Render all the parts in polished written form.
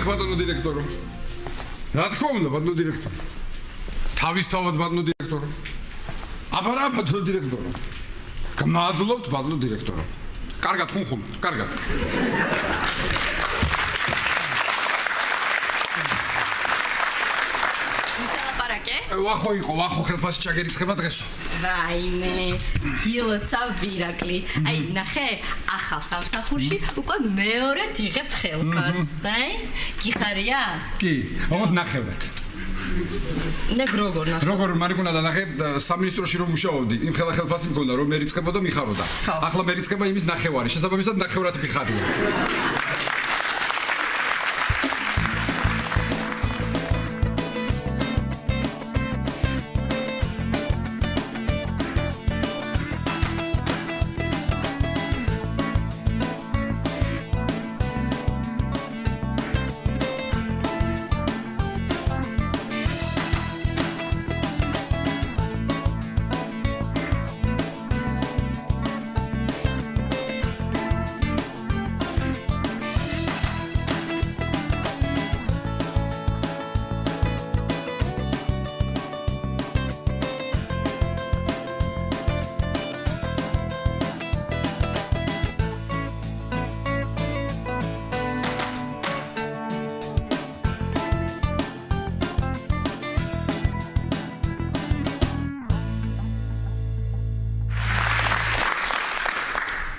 დიახ, ბატონო დირექტორო. რა თქმა უნდა, ბატონო დირექტორო. თავისთავად ბატონო დირექტორო. აბა რა ბატონო დირექტორო. გმადლობთ ბატონო დირექტორო. კარგად ხუნხუნ, კარგად. ვახო ხელფასი ჩაგერიცხება დღესო. რაიმე, გილოცა ვირაკლი. აი, ნახე, ახალ სამსახურში უკვე მეორედ იღებ ხელფასს, აი? გიხარია? კი, მოგოთ ნახევრად. ნეგ როგორ ნახე? როგორ მარიკუნა და ნახე სამინისტროში რომ მუშაობდი, იმ ხელფასი მქონდა რომ მერიცხებოდა მიხაროდა. ახლა მერიცხება იმის ნახევარი, შესაბამისად ნახევრად მიხარია.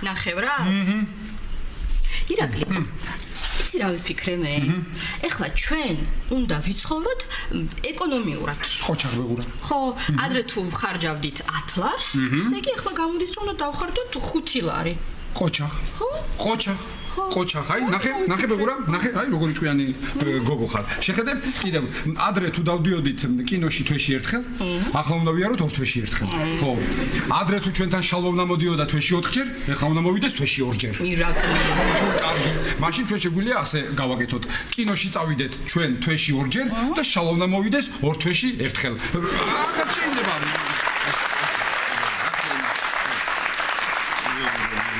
ნახევრად? ირაკლი, იცი რა ვიფიქრე მე? ეხლა ჩვენ უნდა ვიცხოვროთ ეკონომიურად. ხო ჩაგვეღურა. ხო, ადრე თუ ხარჯავდით 10 ლარს, ესე იგი ეხლა გამოდის რომ უნდა დავხარჯოთ 5 ლარი. ყოჩახ. ხო? ყოჩახ. ყოჩახ, აი, ნახე ბეგურა, ნახე, აი როგორი ჭკვიანი გოგო ხარ. შეხედე, კიდევ ადრე თუ დავდიოდით კინოში თვეში ერთხელ, ახლა უნდა ვიაროთ 2 თვეში ერთხელ. ხო. ადრე თუ ჩვენთან შალვა უნდა მოდიოდა თვეში 4ჯერ, ეხლა უნდა მოვიდეს თვეში 2ჯერ. ირაკლი. კარგი. მაშინ ჩვენ შეგვიძლია ასე გავაკეთოთ. კინოში წავიდეთ ჩვენ თვეში 2ჯერ და შალვა უნდა მოვიდეს 2 თვეში ერთხელ. ახლა შეიძლება.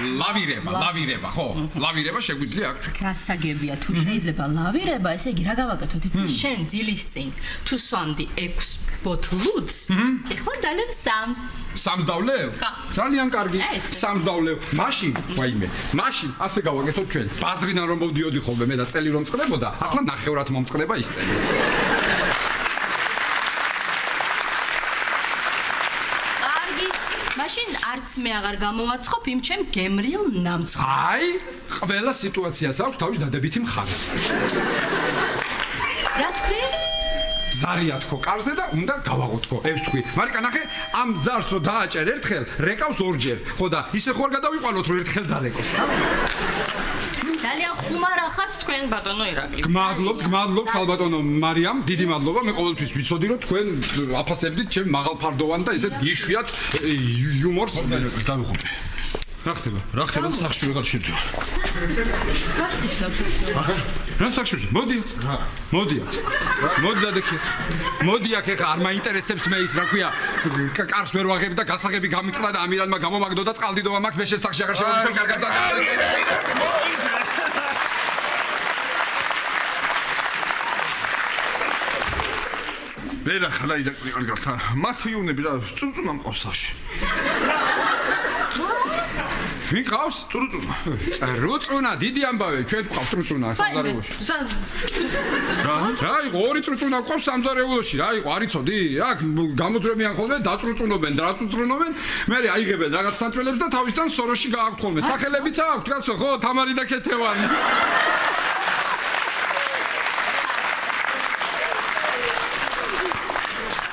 ლავირება, ხო? ლავირება შეგვიძლია აქ ჩვენ. გასაგებია, თუ შეიძლება ლავირება, ესე იგი რა გავაკეთოთ? იცი, შენ ძილის წინ თუ სვამდი 6 ბოთლუდს, ეხლა დალევ 3-ს. 3-ს დავლევ? ძალიან კარგი. 3-ს დავლევ. მაშინ, ვაიმე, მაშინ ასე გავაკეთოთ ჩვენ. ბაზრიდან რომ მოვდიოდი ხოლმე მე და წელი რომ წყდებოდა, ახლა ნახევრად მომწყდება ის წელი. მაშინ არც მე აღარ გამოვაცხობ იმ ჩემ გემრიელ ნამცხვარს. აი, ყველა სიტუაციას აქვს თავის დადებითი მხარე. რა თქვი? ზარია თქო კარზე და უნდა გავაღოთ თქო. ეს თქვი. მარიკა ნახე, ამ ზარს რო დააჭერ ერთხელ, რეკავს 2ჯერ. ხო და ისე ხო არ გადავიყვანოთ რომ ერთხელ დარეკოს. ძალიან ხუმარა ხართ თქვენ ბატონო ირაკლი. გმადლობთ ხალბატონო მარიამ, დიდი მადლობა. მე ყოველთვის ვიცოდი რომ თქვენ აფასებდით ჩემ მაღალფარდოვან და ისეთ იშვიათ იუმორს. დავიხუტე. რა ხდება? რა ხდება სახში ვეღარ შევდივარ. რა სახში? მოდი. რა? მოდი დადექი. მოდი აქ ეხა არ მაინტერესებს მე ის რა ქვია. კარს ვერ ვაღებ და გასაღები გამიტყდა და ამირანმა გამომაგდო და წყალდიდობა მაქვს მე შესახში აღარ შევდივარ კარგად. ვერა ხლაი და კარგად. მათიუნები და წუწუნა მყავს სახში. ვინ ყავს? წუწუნა. წუწუნა, დიდი ამბავე, ჩვენ გვყავს წუწუნა სამზარეულოში. რა იყო, 2 წუწუნა გვყავს სამზარეულოში, რა იყო, არ იცოდი? აქ გამოძრებიან ხოლმე, დაწუწუნობენ, დრაწუწუნობენ, მე აიღებენ რაღაც სანტრელებს და თავისთან სოროში გააქვთ ხოლმე. სახელებიც აქვთ, კაცო, ხო, თამარი და ქეთევანი.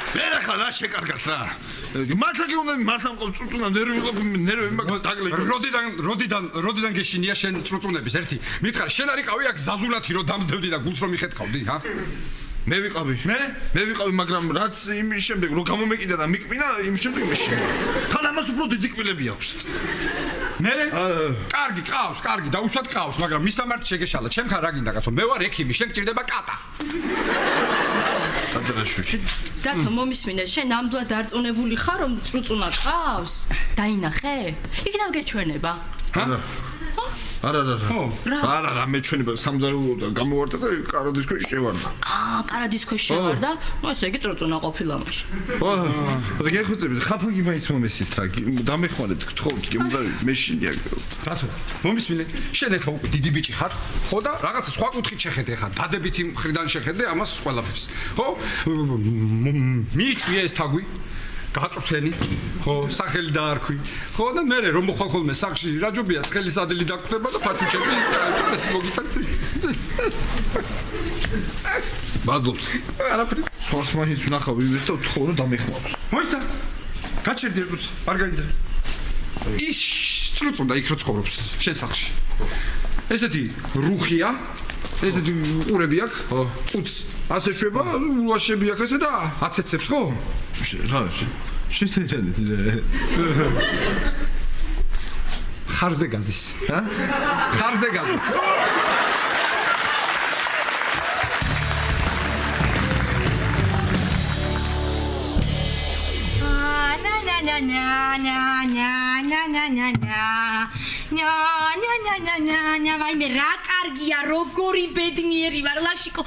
ვერა ხლა შეკარგათ რა. მართლა უნდა მართლა მყავს წუწუნა ნერვები მაგ დაგლე. როდიდან გეშინია შენ წუწუნების ერთი? მითხარ, შენ არ იყავი აქ ზაზულათი რომ დამსდევდი და გულს რომ მიხეთქავდი, ჰა? მე ვიყავი. მე ვიყავი, მაგრამ რაც იმის შემდეგ რომ გამომეკიდა და მიკმინა, იმის შემდეგ მეშინდა. თან ამას უფრო დიდი კბილები აქვს. მერე? კარგი, ყავს, კარგი, დაუშვათ ყავს, მაგრამ მისამართი შეგეშალა. ჩემთან რა გინდა კაცო? მე ვარ ექიმი, შენ გჭირდება კატა. ადრეშვილი. დათო მომისმინე, შენ ნამდვილად დარწმუნებული ხარ რომ წუწუნა ყავს? დაინახე? იქნებ გეჩვენება. ჰა? არა, მე ჩვენი სამზარეულოდან გამოვარდა და კარადის ქვეშ შევარდა. კარადის ქვეშ შევარდა? ესე იგი წროწუნა ყოფილა მაშინ. და გეხოცები, ხაფანგი მაინც მომესით რა, დამეხმარეთ, გთხოვთ, გემოდარით, მე შინია. რაცო? მომისმინე, შენ ეხა უკვე დიდი ბიჭი ხარ, ხო და რაღაცა სხვა კუთხით შეხედე ხარ, დადებითი მხრიდან შეხედე ამას ყველაფერს. ხო? მიჩვიე ეს თაგვი. გაწვრთენი, ხო, სახელი დაარქვი. ხო და მე რომ მოხვალ ხოლმე სახში რაჯობია, ცხელის ადილი დაგხვდება და ფაჩუჩები ეს მოგიტაცი. მადლობთ. არაფერი. სხვას მაინც ვნახავ იმის და ვთხოვ რომ დამეხმაროს. მოიცა. გაჩერდი რუც, არ გაიძა. ის წრუწუნდა იქ რო ცხოვრობს, შენ სახში. ესეთი რუხია, ესეთი ყურები აქვს, ხო, უც ასე შვება, ულაშები აქვს ესე და აცეცებს, ხო? რა, შეცეთენიც რა. ხარზე გაზის, ჰა? ხარზე გაზის. ვაიმე რა კარგია როგორი ბედნიერი ვარ ლაშიკო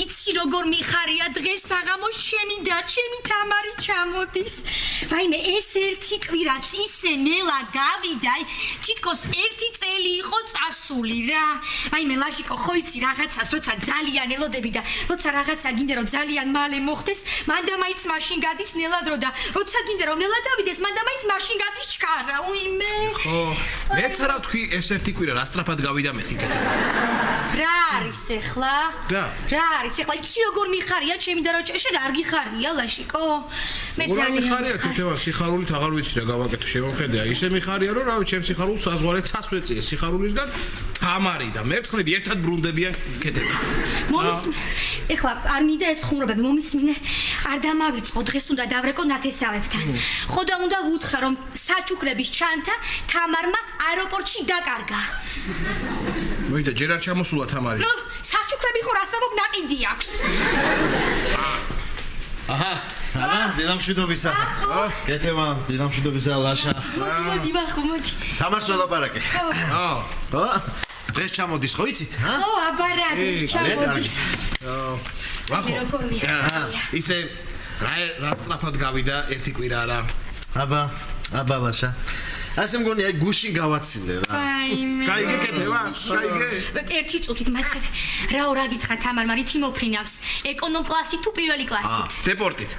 იცი როგორ მიხარია დღეს საღამოს ჩემი და ჩემი თამარი ჩამოდის ვაიმე ეს ერთი კვირაც ისე ნელა გავიდა თითქოს ერთი წელი იყო წასული რა ვაიმე ლაშიკო ხო იცი რაღაცას როცა ძალიან ელოდები და როცა რაღაცა გინდა რომ ძალიან მალე მოხდეს მანდა მაინც მაშინ გადის ნელა დრო და როცა გინდა რომ ნელა გავიდეს მანდა მაინც მაშინ გადის ჩქარა უიმე ხო მეც არა თქვი ეს ერთი კვირა რა სწრაფად გავიდა მეთქი კეთება რა არის ახლა? რა არის ახლა? იცი როგორ მიხარია ჩემი და რა შენ არ გიხარია ლაშიკო? მე ძალიან მიხარია კეთება სიხარულით აღარ ვიცი რა გავაკეთო შემოხედია ისე მიხარია რომ რავი ჩემ სიხარულს საზღვარეთ წასვეწიე სიხარულისგან თამარი და მერცხლები ერთად ბრუნდებიან კეთება ეხლა არ მინდა ეს ხუმრობები მომისმინე არ დამავიწყო დღეს უნდა დავრეკო ნათესავებთან ხო და უნდა ვუთხრა რომ საჩუქრების ჩანთა თამარმა აეროპორტში დაკარგა მოიდა ჯერ არ ჩამოსულა თამარი საჩუქრები ხო რასაბობ ნაყიდი აქვს აჰა დინამშვიდობისა კეთება დინამშვიდობისა ლაშა მოდი ვახმოდი თამარს ველაპარაკე ხო დღეს ჩამოდის ხო იცით ხო აბარა დღეს ჩამოდის ვახო ისე რა სწრაფად გავიდა ერთი კვირა რა აბა ლაშა ასე მგონი აი გუშინ გავაცილე რა გაიგე კეთება გაიგე ერთი წუთით მაცადე რა გითხრა თამარმა რითი მოფრინავს ეკონომ კლასით თუ პირველი კლასით დეპორტით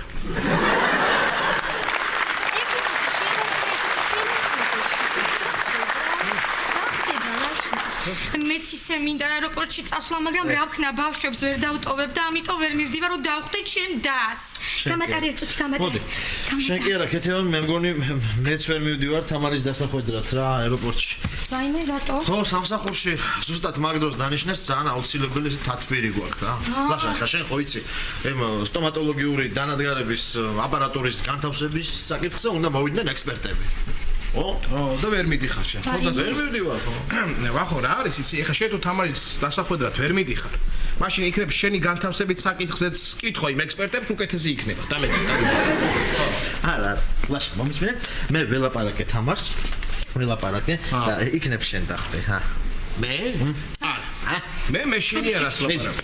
მეც ისე მინდა აეროპორტში წასვლა, მაგრამ რა ვქნა ბავშვებს ვერ დავტოვებ და ამიტომ ვერ მივდივარ რომ დავხვდე ჩემ დას. გამატარე ერთ წუთი გამატარე. შენ კი არა ქეთევა მე მგონი მეც ვერ მივდივარ თამარის დასახვედრად რა აეროპორტში. რაიმე რატო? ხო სამსახურში ზუსტად მაგ დროს დანიშნეს ძალიან აუცილებელი თათბირი გვაქვს რა. ლაშა ხა შენ ხო იცი ემ სტომატოლოგიური დანადგარების აპარატურის განთავსების საკითხზე უნდა მოვიდნენ ექსპერტები. და ვერ მიდიხარ შენ ხო და ვერ მივდივარ ხო ვახო რა არის იცი ეხა შენ თუ თამარის დასახვედრად ვერ მიდიხარ მაშინ იქნებ შენი განთავსებით საკითხზეც კითხო იმ ექსპერტებს უკეთესი იქნება დამედი არა ლაშა მომისმინე მე ველაპარაკე თამარს ველაპარაკე და იქნებ შენ დახვდე ხა მე მე მეშინია რას ლაპარაკ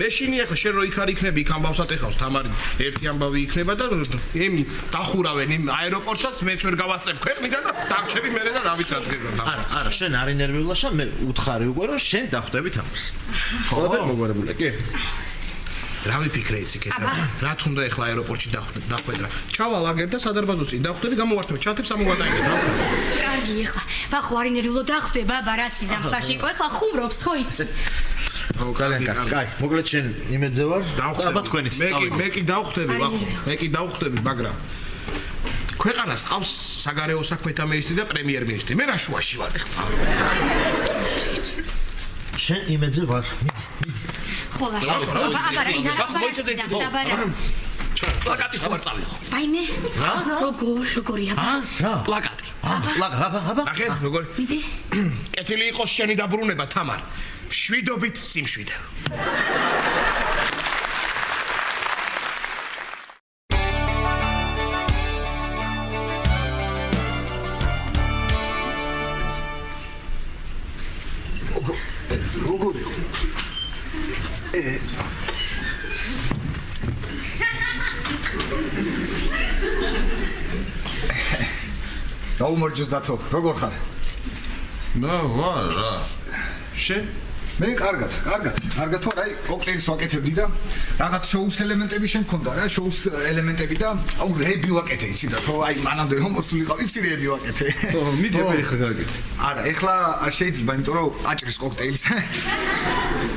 მეშინია ხო შენ რო იქ არ იქნები იქ ამბავსად ეხავს თამარი ერთი ამბავი იქნება და იმ დახურავენ იმ აეროპორტსაც მეც ვერ გავასწრებ ქვეყნიდან და დაგჩები მე და რა ვიცი ადგება არა შენ არ ინერვიულაშა მე უთხარი უკვე რომ შენ დახვდები თამარს ყველაფერი მოგვარებულია კი რა ვიფიქრე იცი კეთება რა თუნდა ეხლა აეროპორტში დახვედრა ჩავალ აგერ და სადარბაზოს წინ დახვდები გამოვართმევ ჩათებს ამოვატანებ რა კარგი ეხლა ვახო არ ინერვიულო დახვდე ბაბა რა სიზამს ლაშიკო ეხლა ხუმრობს ხო იცი ძალიან კარგი კაი მოკლედ შენ იმედზე ვარ აბა თქვენიც მე კი დავხვდები ვახო მე კი დავხვდები მაგრამ ქვეყანას ყავს საგარეო საქმეთა მინისტრი და პრემიერ-მინისტრი მე რა შუაში ვარ ეხლა შენ იმედზე ვარ ხოლა აბა პლაკატი ხარ წავიღო ვაიმე რა როგორია რა პლაკატი აბა ნახე როგორ მიდი კეთილი იყოს შენი დაბრუნება თამარ შვიდობით სიმშვიდე დაუმორჯოს დათო, როგორ ხარ? ვარ რა. შენ? მე კარგად თუ არა, კოქტეილს ვაკეთებდი და რაღაც შოუს ელემენტები შენ მქონდა რა, შოუს ელემენტები და აუ რეები ვაკეთე ისი და თო აი მანამდე რომ მოსულიყავ, იცი რეები ვაკეთე. მიდი ეხლა გაკეთე. არა, ეხლა არ შეიძლება, იმიტომ რომ აჭრის კოქტეილს.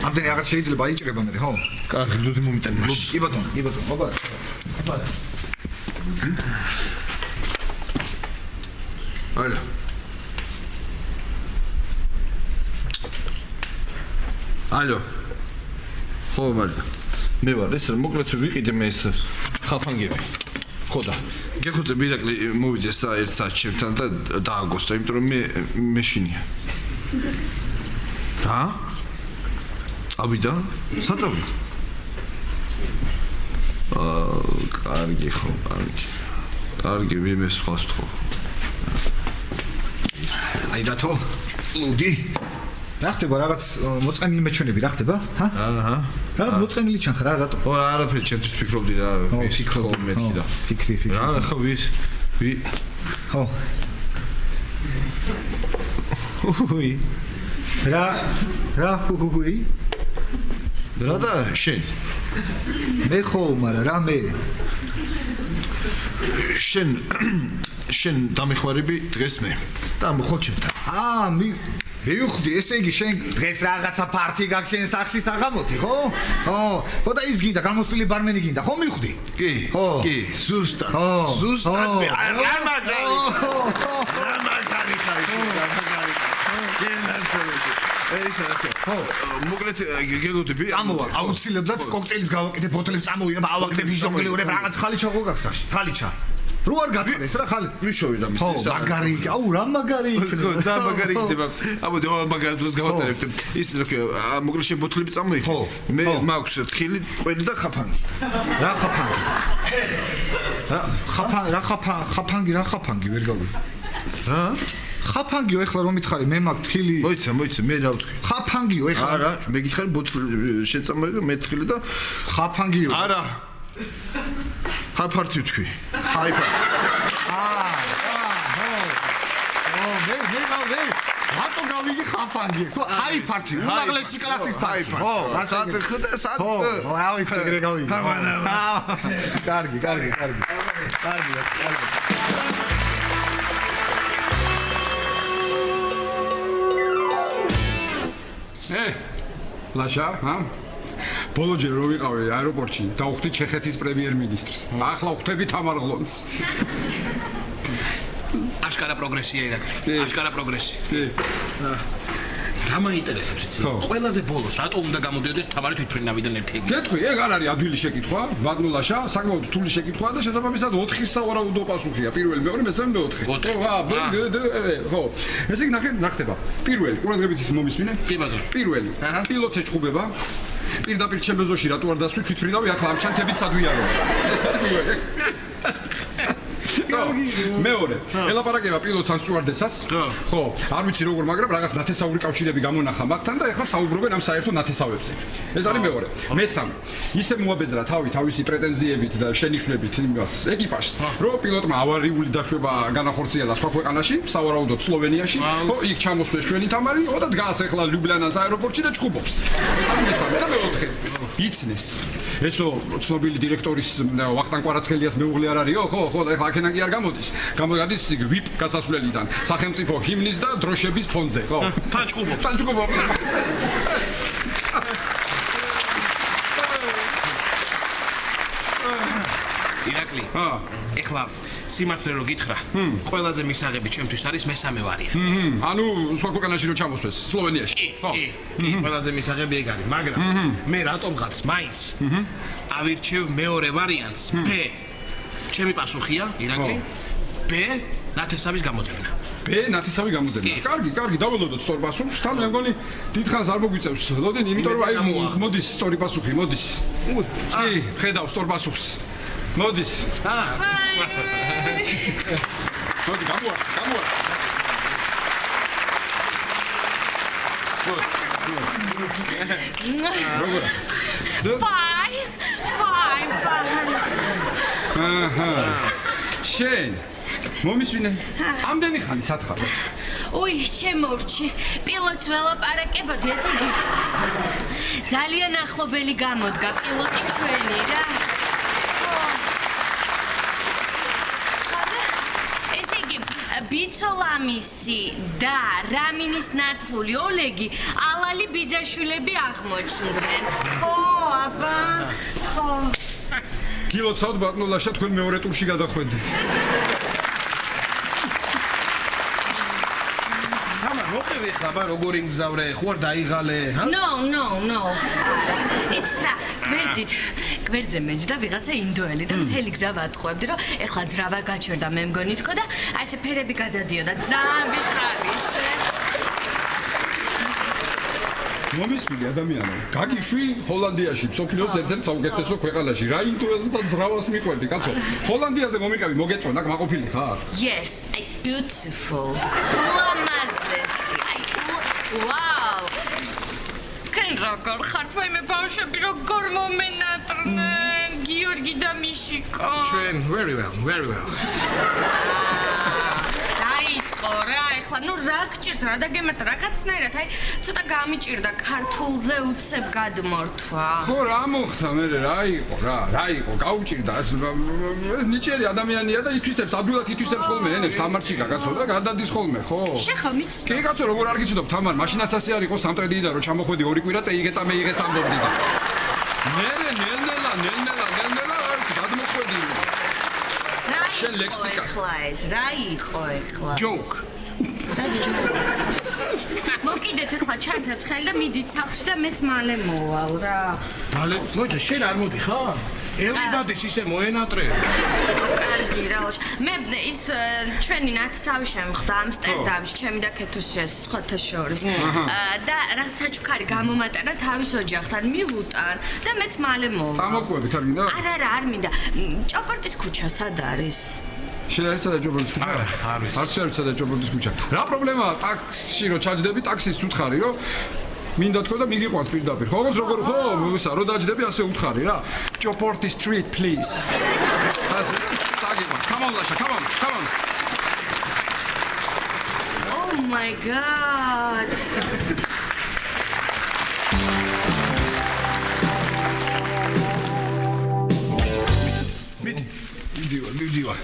ამდენი აღარ შეიძლება აიჭრება მე, ხო? კარგი, დუდი მომიტან მაშინ. კი ბატონო, აბა. არა. ალო. ხო, მაგრამ მე ვარ ეს მოკლედ ვიყიდე მე ეს ხაფანგები. ხო და გეხოცე მირაკლი მოვიდეს და ერთ საათში ჩემთან და დააგოსტა, იმიტომ რომ მე მეშინია. რა? წავიდა? საწავიდა? კარგი ხო, კარგი. კარგი, მე სხვას თქო. აი დათო, ლუდი. რა ხდება რაღაც მოწყენილი მეჩვენები რა ხდება? ჰა? აჰა. რაღაც მოწყენილი ჩანხა რა დათო? ო არაფერი ჩემთვის ფიქრობდი რა, ის ხო მეთქი და. ფიქრი. რა ხო ვის? ხო. უი. რა უი. რა და შენ? მე ხო, მაგრამ რა მე? შენ დამეხმარები დღეს მე და მოხოჩებთან. მივხვდი, ესე იგი შენ დღეს რაღაცა პარტი გაქვს შენ სახში საღამოთი, ხო? ხო და ის გინდა გამოსტილი ბარმენი გინდა, ხო მივხვდი? კი, ზუსტად. ზუსტად მე. რა მაგარი ხარ. ეს რა. მოკლედ გელოდები. წამოვა, აუცილებლად კოქტეილის გავაკეთებ, ბოთლებს წამოვიღებ, ავაგდებ ჟონგლიორებ, რაღაც ხალიჩა ხო გაქვს სახში? ხალიჩა. რო არ გაწდეს რა ხალი? მიშოვი და მის ის მაგარი, აუ რა მაგარი იქნება. ხო, მაგარი იქნება. აბა მაგარი დროს გავატარებთ. ის რა მოკლედ შენ ბოთლები წამოიღე. ხო. მე მაქვს თხილი, ყველი და ხაფანგი. რა ხაფანგი? რა ხაფანგი ვერ გავიგე. რა? ხაფანგიო ეხლა რომ მითხარი მე მაგ თხილი. მოიცა, მე რა ვთქვი? ხაფანგიო ეხლა. არა, მე გითხარი ბოთლი შეწამოიღე მე თხილი და ხაფანგიო. არა. ჰაფარტი ვთქვი. ჰაიფარტი. მე რატო გავიგე ხაფანგი? თუ ჰაიფარტი, უმაღლესი კლასის ფარტი. ხო, სად ხდა სად? ხო, რა ვიცი, ეგრე გავიგე. კარგი. ლაშა, ბოლოჯერ რო ვიყავი აეროპორტში, დავხვდი ჩეხეთის პრემიერ-მინისტრს. ახლა ვხვდები თამარ ღლონცს. აშკარა პროგრესია ირაკლი. აშკარა პროგრესი. კი. რა მაინტერესებს იცი? ყველაზე ბოლოს რატო უნდა გამოდიოდეს თამარი თვითფრინავიდან ერთი ეგ? გეტყვი, ეგ არ არის ადვილი შეკითხვა, ბატონო ლაშა, საკმაოდ რთული შეკითხვაა და შესაბამისად 4 სავარაუდო პასუხია. პირველი, მეორე, მესამე, მეოთხე. ხო. ესე იგი ნახდება. პირველი, ყურადღებით მომისმინე? კი ბატონო. პირველი, პილოტს ეჩხუბება. პირდაპირ ჩემბეზოში რატო არ დასვი თვითფრინავი, ახლა ამ ჩანთებით სადვიარო. ეს არის პირველი. მეორე, ელაპარაკება პილოტს ან სტიუარდესას. ხო, არ ვიცი როგორ, მაგრამ რაღაც ნათესაური კავშირები გამონახა მათთან და ეხლა საუბრობენ ამ საერთო ნათესავებზე. ეს არის მეორე. მესამე, ისე მოაბეზრა თავისი პრეტენზიებით და შენიშვნებით იმას ეკიპაჟს, რომ პილოტმა ავარიული დაშვება განახორციელა სხვა ქვეყანაში, სავარაუდოდ სლოვენიაში, ხო, იქ ჩამოსვეს ჩვენი თამარი, და დგას ეხლა ლიუბლიანას აეროპორტში და ჩხუბობს. მესამე და მეოთხე. იცნეს. ესო ცნობილი დირექტორის ვახტანგ კვარაცხელიას მეუღლე არ არისო? ხო, და ეხლა აქედან კი არ გამოდის. გამოდის VIP გასასვლელიდან, სახელმწიფო ჰიმნის და დროშების ფონზე, ხო? თან ჩხუბობს. ირაკლი. ეხლა სიმართლე რო გითხრა, ყველაზე მისაღები ჩემთვის არის მესამე ვარიანტი. ანუ სხვა ქვეყანაში რო ჩამოსვეს, სლოვენიაში. კი. ყველაზე მისაღები ეგ არის, მაგრამ მე რატომღაც მაინც ავირჩევ მეორე ვარიანტს, B. ჩემი პასუხია, ირაკლი. B. ნათესავის გამოძებნა. ნათესავი გამოძებნა. კარგი, დაველოდოთ სწორ პასუხს. თან მე მგონი დიდხანს არ მოგვიწევს. ლოდენ, იმიტომ რომ აი მოდის სწორი პასუხი, მოდის. კი, ხედავ სწორ პასუხს. მოდის. მოდი, გამოვა. როგორ? Fine. აჰა. შენ მომისვინე. ამდენი ხანი სათხარ. Ой, შემორჩი. პილოტს ველაპარაკებოდი, ესე იგი. ძალიან ახლობელი გამოდგა პილოტი ჩვენი რა. ესე იგი, ბიცოლამისი და რამინის ნათლული ოლეგი ალალი ბიძაშვილები აღმოჩნდნენ. ხო, აბა. ხო. გილოცავთ ბატონლაშა თქვენ მეორე ტურში გადახვედით. მოყევი ხაბა როგორი მგზავრე ხო არ დაიღალე ჰა No. იცით რა, გვერდზე მეჯდა ვიღაცა ინდოელი და მთელი გზა ვატყუებდი, რომ ეხლა ძრავა გაჩერდა მე მგონი თქო და აი ესე ფერები გადადიოდა, ძალიან ვიხარისე. მომისმინე ადამიანო, გაგიშვი ჰოლანდიაში, მსოფლიოს ერთ-ერთ საუკეთესო ქვეყანაში. რა ინდოელს და ძრავას მიყვებდი, კაცო. ჰოლანდიაზე მომიყევი, მოგეწონა, მაყოფილი ხარ? Yes, beautiful. Ულამაზესი. Wow. კენ როგორ ხართ მე ბავშვები როგორ მომენატრნენ გიორგი და მიშიკო. ჩვენ very well. დაიწყო რა, ეხლა ნუ რა გჭირს რა დაგემართა რაღაცნაირად, აი ცოტა გამიჭირდა ქართულზე უცებ გადმორთვა. ხო, რა მოხდა მე რა იყო, გაუჭირდა ეს ნიჭიერი ადამიანია და ითვისებს, ადვილად ითვისებს ხოლმე ენებს თამარჩიკა კაცო და გადადის ხოლმე, ხო? შეხა მიცნო. კი კაცო, როგორ არ გიცნობ თამარ, მაშინაც ასე არ იყო სამტრედიიდან რომ ჩამოხვედი 2 კვირა წეიგე წამეიღეს ამბობდი და. ნელ-ნელა გადმოხვედი. შენ ლექსიკა. რა იყო ეხლა? Joke. მოკიდეთ ეხლა ჩართებს ხელი და მიდით სახლში და მეც მალე მოვალ რა. მალე მოიცა შენ არ მოდი ხარ? ელიდადის ისე მოენატრე. კარგი რა ლაშ. მე ის ჩვენი ნათსავი შემხდა ამსტერდამში, ჩემი და ქეთუსის სხვათა შორის. და რაღაც საჩუქარი გამომატანა თავის ოჯახთან მივუტან და მეც მალე მოვალ. წამოყვებით არ გინდა? არა, არ მინდა. ჭოპორტის ქუჩა სად არის? შენ არის სადა ჭოპორტის ქუჩა? არის. არც არის სადა ჭოპორტის ქუჩა. რა პრობლემაა ტაქსში რო ჩაჯდები, ტაქსის უთხარი რო მინდა თქო და მიგიყვანს პირდაპირ. ხო, როგორ ხო, ისა რო დაჯდები ასე უთხარი რა. ჭოპორტი street please. ასე დაგიყვანს. Come on, Lasha, come on. Oh my god. მიდივარ.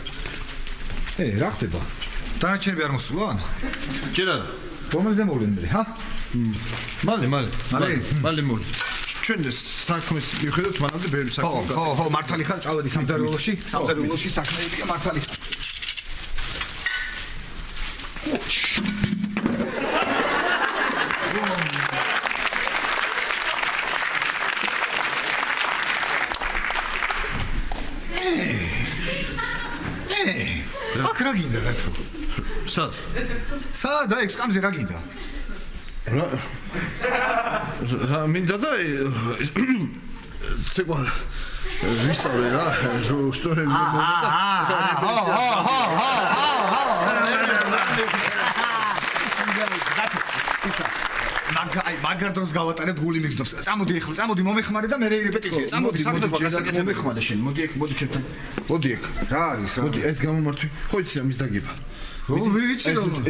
რა ხდება? დანარჩენები არ მოსულან? ჯერ არა. რომელზე მოვლენ მე, ჰა? მალე მალე მოდი. ჩვენ საქმეს მიხედავთ მანამდე ბევრი საქმე გასაგებია. ხო, მართალი ხარ, წავედი სამზარეულოში საქმეებია მართალი ხარ. აქ რა გინდა და თუ? სად? აი, სკამზე რა გინდა? რა მინდა და ცეკვა ვისწავლე რა, რომ სტორები მომდა მაგარ დროს გავატარებ გული მიგზნობს. წამოდი მომეხმარე და მე რეპეტიცია. წამოდი საქმეა გასაკეთებელი. მომეხმარე შენ. მოდი ჩემთან. მოდი ეგ. რა არის რა? მოდი ეს გამომართვი. ხო იცი ამის დაგება. ვიცი რომ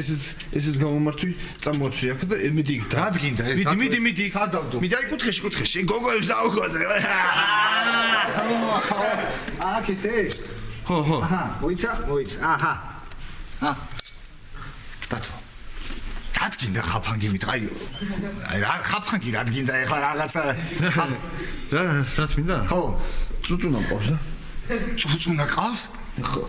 ეს გამომართვი წამოწვი აქ და მიდი იქ და ადგინდა ეს მიდი იქ გადავდო მიდი აი კუთხეში გოგოებს დაუკვეთე აქ ესე ხო აჰა მოიცა აჰა დათო ადგინდა ხაფანგი მით აი რა ხაფანგი ადგინდა ეხლა რაღაცა რა მინდა ხო წუწუნა ყავს და წუწუნა ყავს ხო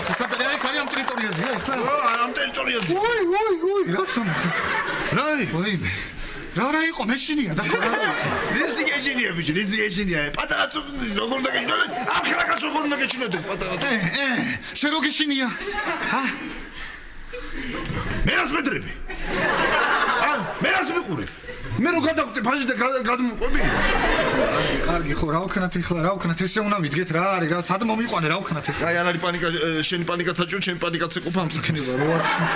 სადარი აი ხარი ამ ტერიტორიაზეა ეხლა? ამ ტერიტორიაზე. ოი, რა სამდა? რა იყო მეშინია და რისი გეშინია ბიჭი, რისი გეშინია? პატარა წუწუნის როგორ უნდა გეშინოდეს? ახრა კაცო როგორ უნდა გეშინოდეს პატარა? შენ რო გეშინია? ჰა? მე რას მეძრები? მე რას მიყურებ? მე რო გადავყდი ფაჟი და გადმოყვები? კარგი ხო რა ვქნათ ეხლა რა ვქნათ ესე უნდა ვიდგეთ რა არის რა სად მომიყვანე რა ვქნათ ეხლა აი ანარი პანიკა შენი პანიკა საჭირო ჩემი პანიკაც ეყოფა ამ საქმეს რა ვარ შენს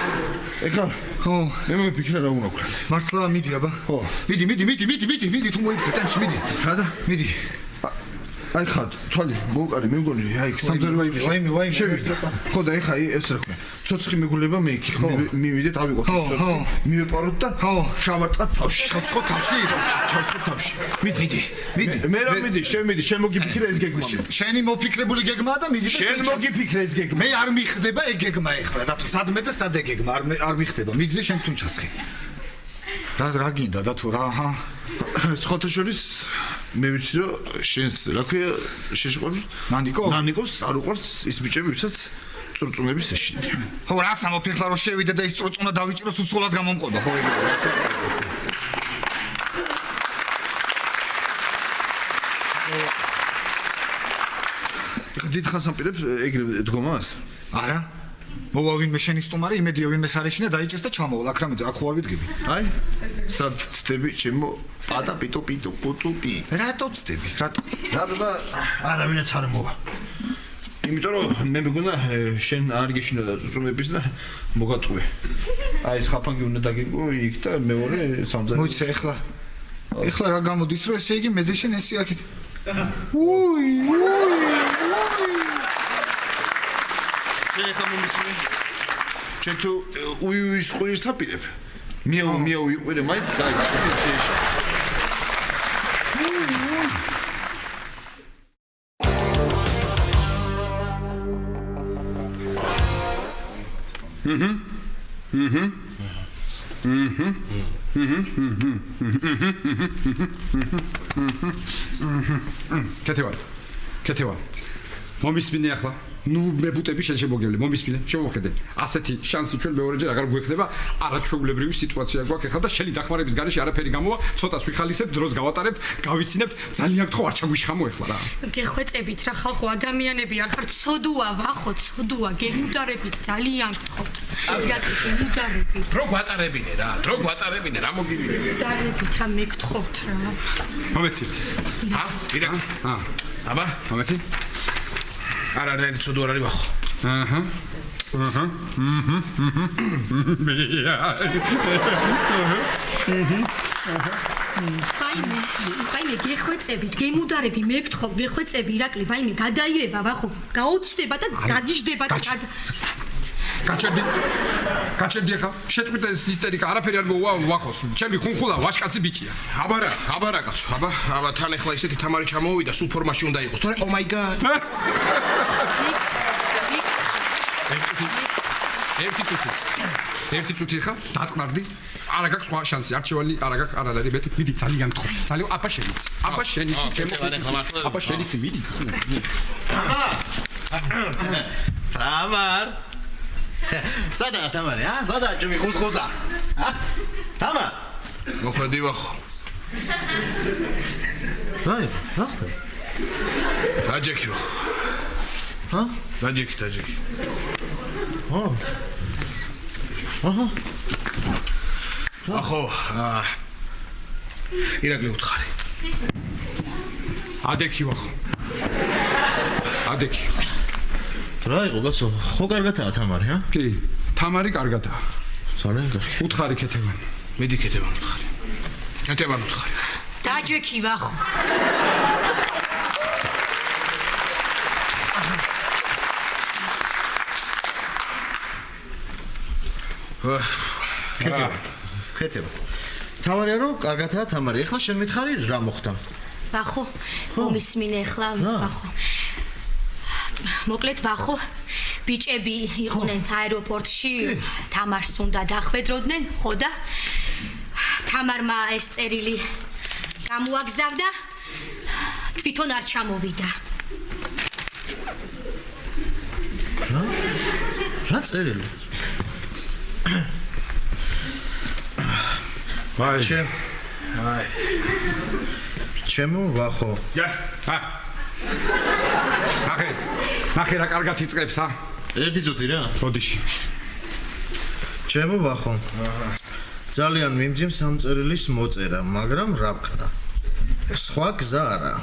ეხლა ხო მე მოფიქრე რა უნდა ვქნათ მართლა მიდი აბა ხო მიდი თუ მოიფიქრე ტემში მიდი რა და მიდი აი ხა თვალი მოვყარი მე მგონი აი ვაიმე შევიდა ხო და ეხა ეს რა ქვია ცოცხი მეგულება მე იქ მივიდეთ ავიღოთ ცოცხი მივეპაროთ და ჩავარტყათ თავში ჩავცხოთ თავში მიდი მე რა მიდი შენ მოგიფიქრე ეს გეგმა შენი მოფიქრებული გეგმაა და მიდი შენ მოგიფიქრე ეს გეგმა მე არ მიხდება ეგ გეგმა ეხლა და თუ სადმე და სად ეგ გეგმა არ მიხდება მიდი და შენ თუნ ჩასხი რა გინდა და თუ რა სხვათა შორის მე ვიცი რომ შენს რა ქვია შენ შეყვარს ნანიკოს არ უყვარს ის ბიჭები ვისაც წურწუნების ეშინია ხო რა სამოფიქრა რომ შევიდა და ის წურწუნა დავიჭიროს უცულად გამომყობა ხო ეგ დიდხანს ამპირებს ეგრე დგომას არა მოვა ვინმე შენი სტუმარი იმედია ვინმე სარეშინა დაიჭეს და ჩამოვალ აქ რამე აქ ხო არ ვიდგები აი სად ცდები ჩემო პატა პიტო პუტუ პი რატო ცდები რატო და არავინაც არ მოვა იმიტომ რომ მე მეგონა შენ არ გეშინა და წუწუნების და მოგატყუე აი ეს ხაფანგი უნდა დაგიგო იქ და მეორე სამძარი მოიცა ეხლა რა გამოდის რომ ესე იგი მე და შენ ესე აქეთ უი შეხა მომისმენ შენ თუ უის ყურს აპირებ მიაუ იყვირე მაინც აი შეეშა კეთება მომისმინე ახლა ნუ მებუტები შემოგევლე მომისმინე შემოხედე ასეთი შანსი ჩვენ მეორეჯერ აღარ გვექნება არაჩვეულებრივი სიტუაცია გვაქვს ახლა და შენი დახმარების გარეშე არაფერი გამოვა ცოტას ვიხალისებთ დროს გავატარებთ გავიცინებთ ძალიან გთხოვ არ ჩაგვიშხამო ახლა რა გეხვეწებით რა ხალხო ადამიანები არ ხართ ცოდუა ვახო ცოდუა გემუდარებით ძალიან გთხოვთ რა გემუდარებით დრო გვატარებინე რა მოგივიდე გემუდარებით რა მეგთხოვთ რა მომეცით ირაკ აბა მომეცი არა ცოდუ არ არის ვახო ვაიმე გეხვეწებით გემუდარები მეგთხოვ გეხვეწები ირაკლი ვაიმე გადაირება ვახო გაოცდება და გაგიჟდება და გაჩერდი ხა შეწყვიტე ეს ისტერიკა არაფერი არ მოუვა ვახოს ჩემი ხუნხულა ვაშკაცი ბიჭია აბარა კაცო აბა თან ახლა ისეთი თამარი ჩამოვიდა სულ ფორმაში უნდა იყოს თორე oh my god ერთი წუთი ხა დაწყნარდი არა გაქვს სხვა შანსი არჩევანი არა გაქვს არ არის მეტი მიდი ძალიან გთხოვ ძალიან აბა შენიცი ჩემო აბა შენიცი მიდი თამარ სადაა თამარი სადაა ჩემი ხუსხუსა თამარ მოხდი ვახო რა ხდება დაჯექი ვახო დაჯექი ახო ირაკლი უთხარი ადექი ვახო რა იყო კაცო ხო კარგათაა თამარი კი თამარი კარგათაა ძალიან კარგი უთხარი ქეთევან მიდი ქეთევან უთხარი დაჯექი ვახო ქეთევა თამარია რომ კარგათაა თამარი ეხლა შენ მითხარი რა მოხდა ვახო მომისმინე ახლა ვახო მოკლედ ვახო ბიჭები იყვნენ აეროპორტში თამარს უნდა დახვედროდნენ ხო და თამარმა ეს წერილი გამოაგზავნა თვითონ არ ჩამოვიდა რა წერილი ჩემო ვახო ნახე რა კარგად იწყებს ერთი წუთი რა ბოდიში ჩემო ვახო. ძალიან მიმძიმს ამ წერილის მოწერა, მაგრამ რა ვქნა? სხვა გზა არა.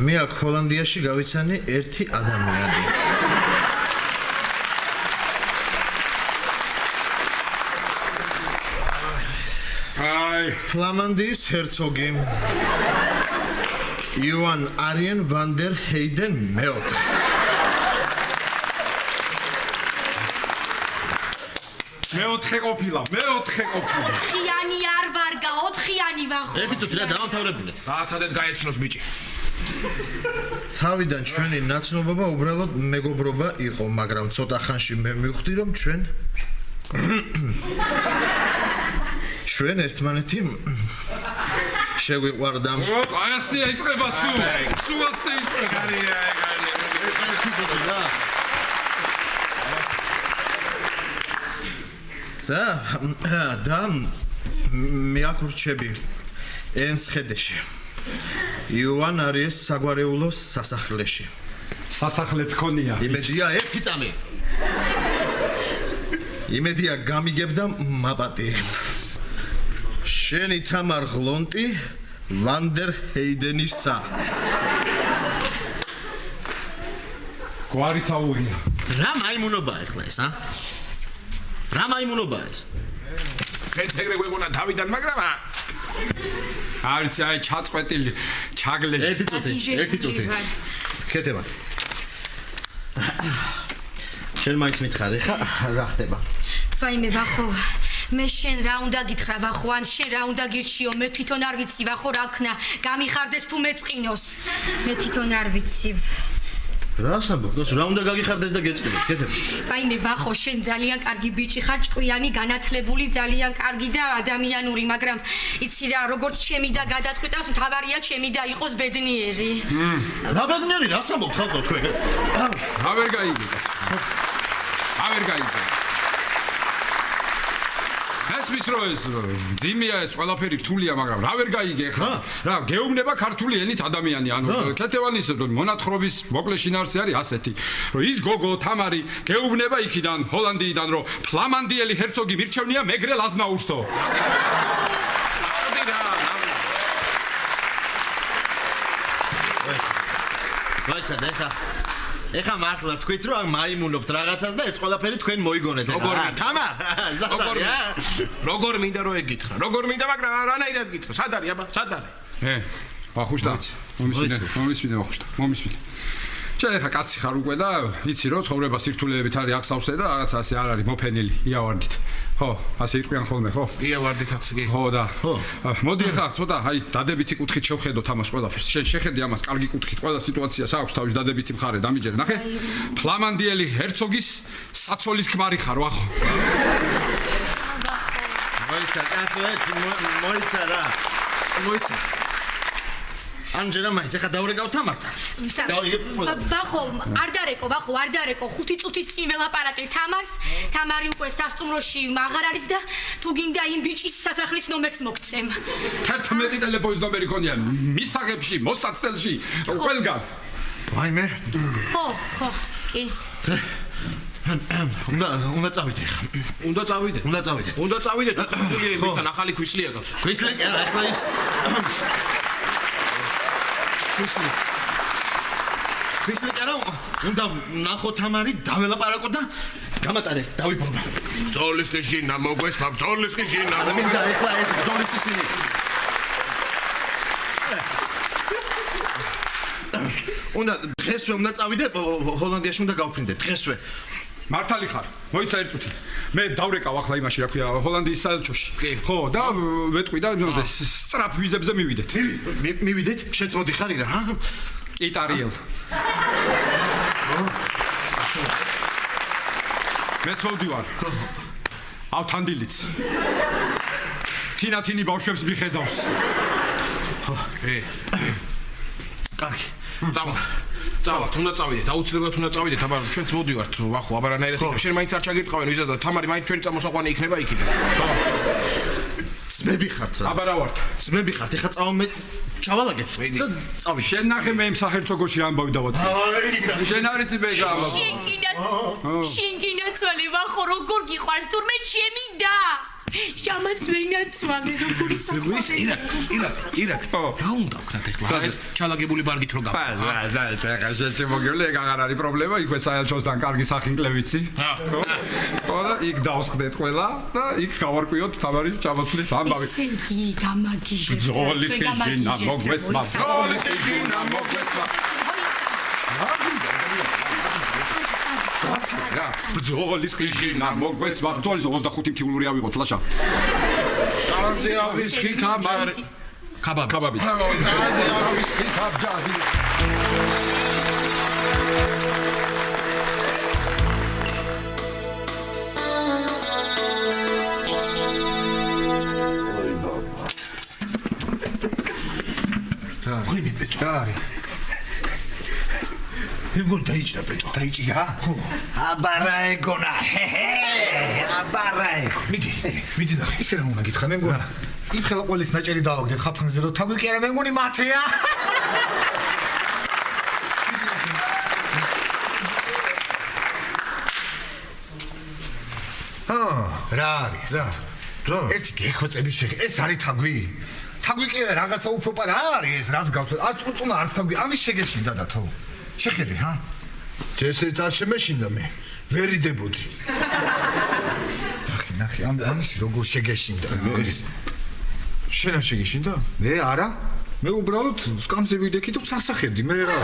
მე აქ ჰოლანდიაში გავიცანი ერთი ადამიანი. აი, ფლამანდიის ჰერცოგი. იოან არიენ ვან დერ ჰეიდენ მეოთხე. მეოთხე ყოფილა. 4-იანი არ ვარგა, 4-იანი ვახო. ერთი წუთი რა დავამთავრებინეთ. რააცადეთ გაეცნოს ბიჭი. თავიდან ჩვენი ნაცნობობა უბრალოდ მეგობრობა იყო, მაგრამ ცოტა ხანში მე მივხვდი, რომ ჩვენ ერთმანეთი შეგვიყვარდა. აი ასე იწყება სულ. სულ ასე იწყება. და მე აქ ვრჩები ენსხედეში. იოან არიეს საგვარეულოს სასახლეში. სასახლეც ქონია. იმედია ერთი წამი. იმედია გამიგებ და მაპატიებ. შენი თამარ ღლონტი ვანდერ ჰეიდენისა. გვარი წაუღია. რა მაიმუნობა ეხლა ეს, ა? რა მაიმუნობა ეს? ეგრე გვეგონა თავიდან, მაგრამ არც აი ჩაწყვეტილი, ჩაგლეში. ერთი წუთი. ქეთება. შენ მაინც მითხარი ხა, რა ხდება? ვაიმე ვახო, მე შენ რა უნდა გითხრა ვახო, ან შენ რა უნდა გირჩიო, მე თვითონ არ ვიცი ვახო რა ვქნა, გამიხარდეს თუ მეწყინოს. მე თვითონ არ ვიცი. რა სამბობ, რა უნდა გაგიხარდეს და გეწყინოს, ქეთება. ვაიმე ვახო, შენ ძალიან კარგი ბიჭი ხარ, ჭკვიანი, განათლებული, ძალიან კარგი და ადამიანური, მაგრამ იცი რა, როგორც ჩემი და გადაწყვიტავს, მთავარია ჩემი და იყოს ბედნიერი. რა ბედნიერი, რა სამბობ ხალხო თქვენ? რა ვერ გაიგე კაცო. რა ვერ გაიგე. ესმის რო ეს ძიმია ეს ყველაფერი რთულია, მაგრამ რა ვერ გაიგე ხა? რა გეუბნება ქართული ენით ადამიანი, ანუ ქეთევანის მონათხრობის მოკლე შინაარსი არის ასეთი, რომ ის გოგო თამარი გეუბნება იქიდან ჰოლანდიიდან, რომ ფლამანდიელი ჰერცოგი მირჩევნია მეგრელ აზნაურსო. ვაიცა და ეხა მართლა თქვით რომ მაიმუნობთ რაღაცას და ეს ყველაფერი თქვენ მოიგონეთ ეხა. თამარ, როგორ მინდა რომ ეგითხრა. როგორ მინდა, მაგრამ რანაირად გითხრა. სად არის აბა? სად არის? ვახუშტა, მომისმინე ვახუშტა, მომისმინე. შენ ეხა კაცი ხარ უკვე და იცი რომ ცხოვრება სირთულეებით არის ახსავსე და რაღაცა ასე არ არის მოფენილი, იავარდით. ხო, ასე იყვიან ხოლმე, ხო? იავარდითაც კი. ხო და. მოდი ეხა ცოტა აი დადებითი კუთხით შევხედოთ ამას ყველაფერს. შენ შეხედე ამას კარგი კუთხით, ყველა სიტუაციას აქვს თავის დადებითი მხარე, დამიჯერე, ნახე? ფლამანდიელი ჰერცოგის საცოლის ქმარი ხარ, ვახო. მოიცა, კაცო, მოიცა რა. მოიცა. ანჯელა მაინც ეხა დავრეკავ თამართან. ვახო, არ დარეკო, ვახო, არ დარეკო. 5 წუთის წინ ველაპარაკე თამარს. თამარი უკვე სასტუმროში აღარ არის და თუ გინდა იმ ბიჭის სასახლის ნომერს მოგცემ. 11 ტელეფონის ნომერი ქონია მისაღებში, მოსაცდელში, ყველგან. ვაიმე. ხო, კი. უნდა წავიდე ხა. უნდა წავიდე. უნდა წავიდე, თქვენია იმისთან ახალი ქვისლია კაცო. ქვისლი, ახლა ის ქვისლი კარა უნდა ნახო თამარი დაველაპარაკო და გამატარეთ, დავიბრუნო. ბრძოლის ხიჟინა მოგვესმა, ბრძოლის ხიჟინა. მინდა ეხლა ეს ბრძოლის ისინი. უნდა დღესვე უნდა წავიდე ჰოლანდიაში უნდა გავფრინდე დღესვე. მართალი ხარ. მოიცა ერთ წუთი. მე დავრეკავ ახლა იმაში, რა ქვია, ჰოლანდიის საელჩოში. ხო, და ვეტყვი და სწრაფ ვიზებზე მივიდეთ. მივიდეთ? შენც მოდიხარი რა? იტარიელ. მეც მოვდივარ. ავთანდილიც. თინათინი ბავშვებს მიხედავს. კარგი. წავალ, უნდა წავიდეთ, აუცილებლად უნდა წავიდეთ, აბა ჩვენც მოდივართ, ვახო, აბა რანაირად იქნება. შენ მაინც არ ჩაგირტყავენ ვიზას და თამარი მაინც ჩვენი წამოსაყვანი იქნება იქიდან. ხო. ძმები ხართ რა. აბა რა ვართ? ძმები ხართ, ეხა წავამე ჩავალაგებ და წავიდე. შენ ნახე მე იმ საჰერცოგოში ამბავი დავაწი. შენ არიცი მე გამაბა. შენ კიდაც ვინაცვალე ვახო როგორ გიყვარს თურმე ჩემი და შამას ვინაცვალე როგორი საყვარელი ირაკ რა უნდა ვქნათ ეხლა ეს ჩალაგებული ბარგით რო გავა და შემოგივლე აღარ არის პრობლემა იქვე საელჩოსთან კარგი სახინკლევიცი ხო და იქ დავსხდეთ ყველა და იქ გავარკვიოთ თამარის ჩამოსვლის ამბავი ესე იგი გამაგიჟებთ ბრძოლის კიჟინა მოგვესმა ბრძოლის კიჟინა მოგვესმა ბრძოლის კიჟინა მოგვესმა ბრძოლის 25 მთიულური ავიღოთ ლაშა ტანზე ავისხი კაბაბი ტანზე ავისხი კაბჯადი ვინი პეტო რა არის მე მგონი დაიჭრა პეტო დაიჭრა ხო აბარაეგონა აბარაეგო მიდი და ისე რა უნდა გითხრა მე მგონი იმ ხელა ყოველის ნაჭერი დავაგდეთ ხაფანგზე რომ თაგვი კი არა მე მგონი მათეა რა არის რა ერთი გეხვეწები შეხი ეს არის თაგვი თაგვი კი არა რაღაცა უფრო პარა არის ეს რას გავს არც უწუნა არც თაგვი ამის შეგეშინდა და თო შეხედე ჰა ესეც არ შემეშინდა მე ვერიდებოდი ნახე ამის როგორ შეგეშინდა შენ არ შეგეშინდა მე არა მე უბრალოდ სკამზე ვიდექი და სასახებდი მე რა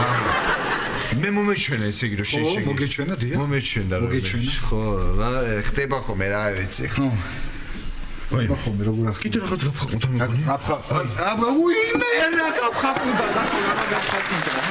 მე მომეჩვენა ესე იგი რომ შენ შეგეშინდა მოგეჩვენა დია მომეჩვენა ხო რა ხდება ხოლმე რა ვიცი ხო აი ხომ როგორ ახლა კიდე რაღაც გაფაყუნდა მეგონი აბა უიმე რა გაფაყუნდა და რა გაფაყუნდა